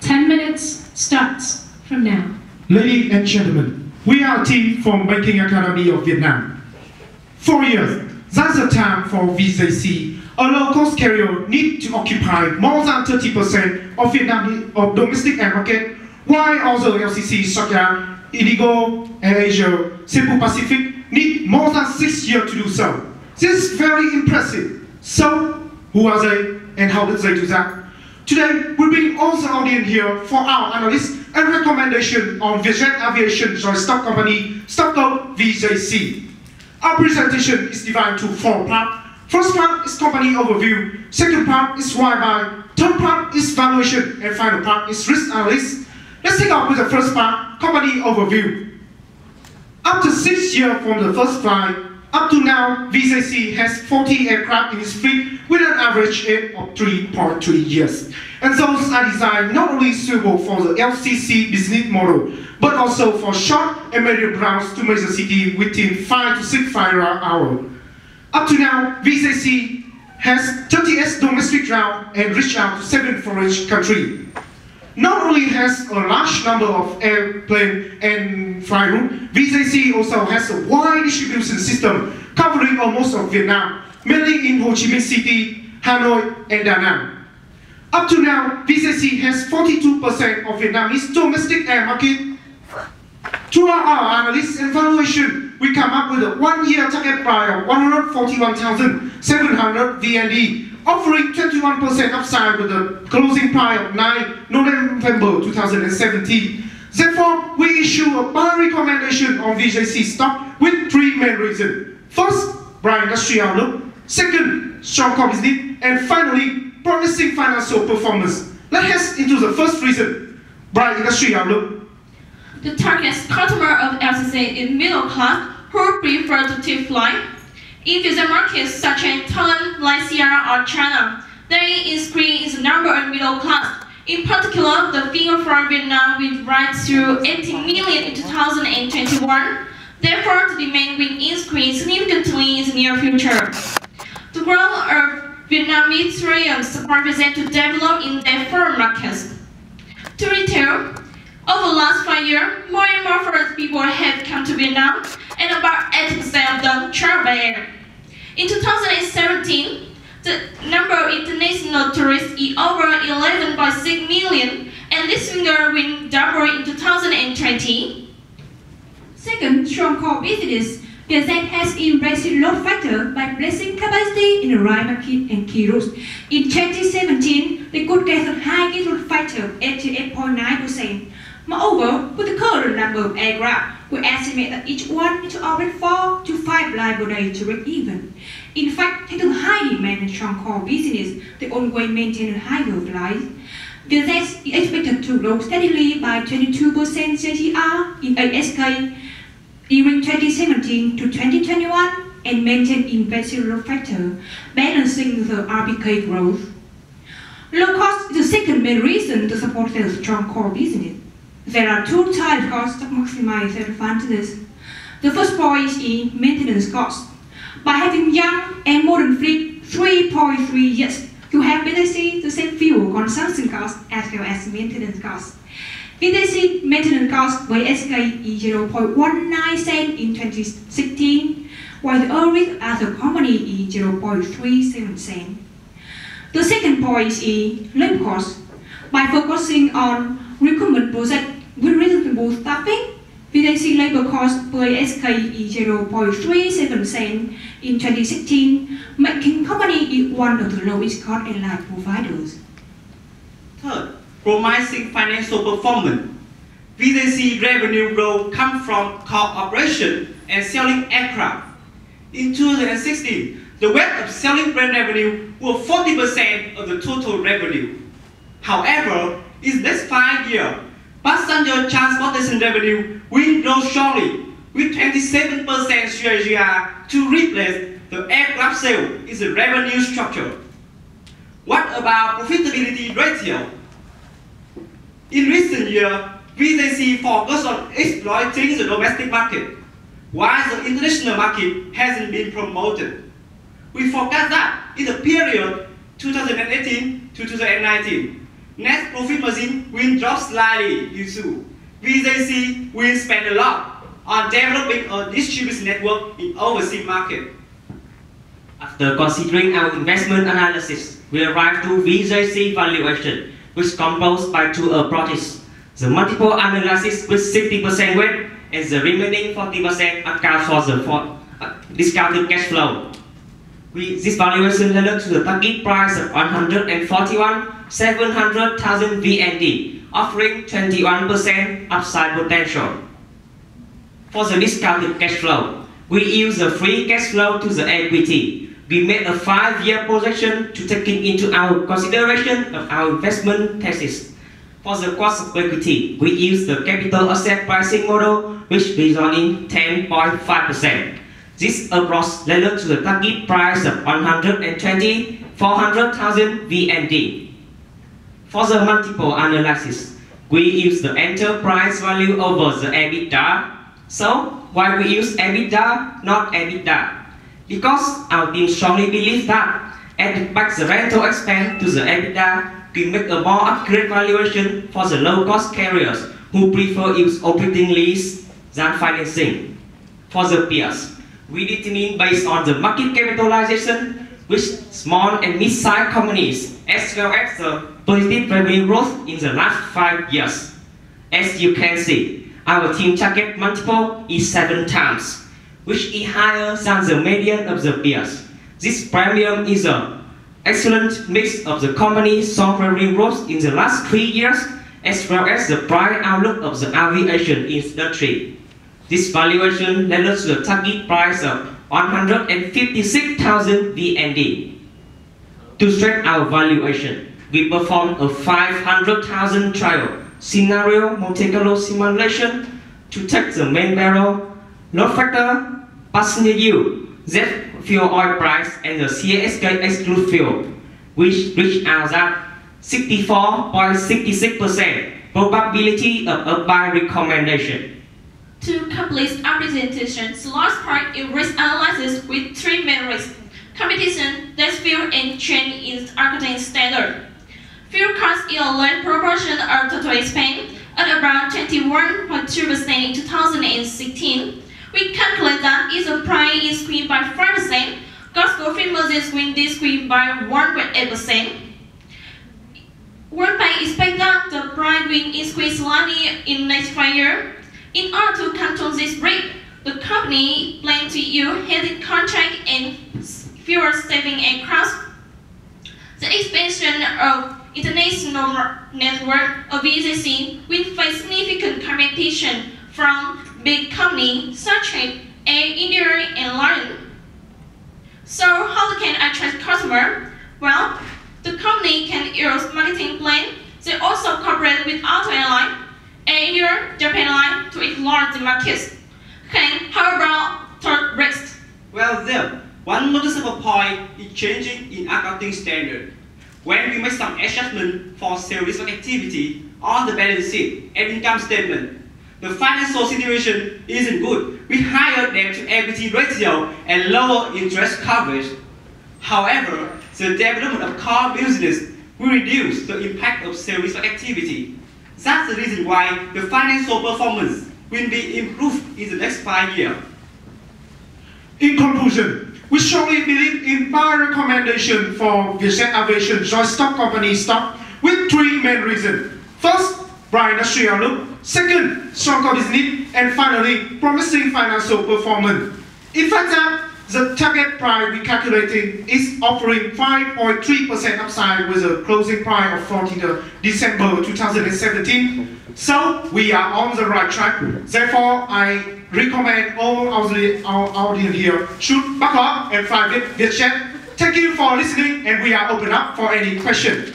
10 minutes starts from now. Ladies and gentlemen, we are a team from Banking Academy of Vietnam. 4 years, that's the time for VJC. A low-cost carrier needs to occupy more than 30% of Vietnam domestic air market, while other LCCs such as Indigo, AirAsia, Cebu Pacific need more than 6 years to do so. This is very impressive. So, who are they and how did they do that? Today, we bring all the audience here for our analysis and recommendation on Vietjet Aviation Joint Stock Company, stock code VJC. Our presentation is divided into 4 parts. First part is company overview, second part is why buy, third part is valuation, and final part is risk analysis. Let's take off with the first part, company overview. After 6 years from the first flight, up to now, VJC has 40 aircraft in its fleet with an average age of 3.3 years. And those are designed not only suitable for the LCC business model, but also for short and medium routes to major cities within 5 to 6 flight hours. Up to now, VJC has 38 domestic routes and reached out to 7 foreign countries. Not only has a large number of airplanes and flight routes, VJC also has a wide distribution system covering almost of Vietnam, mainly in Ho Chi Minh City, Hanoi, and Da Nang. Up to now, VJC has 42% of Vietnamese domestic air market. Throughout our analysis and valuation, we come up with a 1-year target price of 141,700 VND, offering 21% upside with a closing price of 9 November 2017. Therefore, we issue a buy recommendation on VJC stock with 3 main reasons. First, bright industry outlook. Second, strong core business. And finally, promising financial performance. Let's head into the first reason, bright industry outlook. The target customer of LCC is middle class who prefer to take flight. In Vietnam markets such as Thailand, Malaysia, or China, there is increase in the number of middle class. In particular, the figure for Vietnam will rise to 18 million in 2021. Therefore, the demand will increase significantly in the near future. The growth of Vietnamese tourism represents to develop in their foreign markets. To retail, over the last 5 years, more and more foreign people have come to Vietnam, and about 80% of them travel by air. In 2017, the number of international tourists is over 11.6 million, and this figure will double in 2020. Second, strong core business. Vietjet has embraced load factor by placing capacity in the right market and key routes. In 2017, they could get a high load factor of 88.9%. Moreover, with the current number of aircraft, we estimate that each one to operate 4 to 5 flights per day to break even. In fact, due to high demand and strong core business, they always maintain a higher flight. Vietjet is expected to grow steadily by 22% CAGR in ASK during 2017 to 2021 and maintain impressive load factor, balancing the RPK growth. Low cost is the second main reason to support the strong core business. There are 2 types of costs to maximize their advantages. The first point is maintenance cost. By having young and modern fleet 3.3 years, you have VJC the same fuel consumption cost as well as maintenance cost. VJC maintenance cost by SK is 0.19 cents in 2016, while the average as a company is 0.37 cents. The second point is labor cost. By focusing on recruitment project with reasonable staffing, VJC labor cost per SK is 0.37 cents in 2016, making company one of the lowest cost airline providers. Third, promising financial performance. VJC revenue growth comes from core operation and selling aircraft. In 2016, the weight of selling brand revenue was 40% of the total revenue. However, in next 5 years, passenger transportation revenue will grow strongly with 27% CAGR to replace the aircraft sale in the revenue structure. What about profitability ratio? In recent years, VJC focused on exploiting the domestic market, while the international market hasn't been promoted. We forecast that in the period 2018 to 2019, Net profit margin will drop slightly due to VJC will spend a lot on developing a distribution network in overseas market. After considering our investment analysis, we arrived to VJC valuation, which composed by two approaches. The multiple analysis with 60% weight and the remaining 40% account for the discounted cash flow. This valuation led to the target price of 141,700,000 VND, offering 21% upside potential. For the discounted cash flow, we use the free cash flow to the equity. We made a 5-year projection to taking into our consideration of our investment thesis. For the cost of equity, we use the capital asset pricing model, which results in 10.5%. This approach led to the target price of 120,400,000 VND. For the multiple analysis, we use the enterprise value over the EBITDA. So, why we use EBITDA, not EBITDA? Because our team strongly believes that adding back the rental expense to the EBITDA will make a more accurate valuation for the low-cost carriers who prefer use operating lease than financing. For the peers, we determine based on the market capitalization with small and mid-sized companies, as well as the positive revenue growth in the last 5 years. As you can see, our team target multiple is 7 times, which is higher than the median of the peers. This premium is an excellent mix of the company's strong revenue growth in the last 3 years, as well as the bright outlook of the aviation industry. This valuation led us to the target price of 156,000 VND. To strengthen our valuation, we performed a 500,000 trial scenario Monte Carlo simulation to take the main barrel, load factor, passenger yield, jet fuel oil price, and the CASK exclude fuel, which reached out at 64.66% probability of a buy recommendation. To complete our presentation, the last part is risk analysis with 3 main risks: competition, less fuel, and change in accounting standard. Fuel cost is a large proportion of total expense at around 21.2% in 2016. We calculate that if the price is increased by 5%, gross profit margin will decrease by 1.8%. World Bank expects that the price will increase slightly in the next 5 years. In order to control this risk, the company plans to use hedging contract and fuel saving aircraft. The expansion of international network of VJC will face significant competition from big companies such as Air India and Lion. So how can I attract customers? Well, the company can use marketing plan. They also cooperate with auto airline, Air India, Japan Line to explore the markets. Okay, how about third risk? Well, there, one noticeable point is changing in accounting standard. When we make some adjustment for sales activity on the balance sheet and income statement, the financial situation isn't good with higher debt to equity ratio and lower interest coverage. However, the development of core business will reduce the impact of sales activity. That's the reason why the financial performance will be improved in the next 5 years. In conclusion, we strongly believe in buy recommendation for Vietjet Aviation joint stock company stock with 3 main reasons. First, bright industry outlook. Second, stronger business. And finally, promising financial performance. In fact, the target price we calculating is offering 5.3% upside with a closing price of 14th December 2017. So we are on the right track. Therefore, I recommend all our audience here should buck up and fly with Vietjet. Thank you for listening, and we are open up for any questions.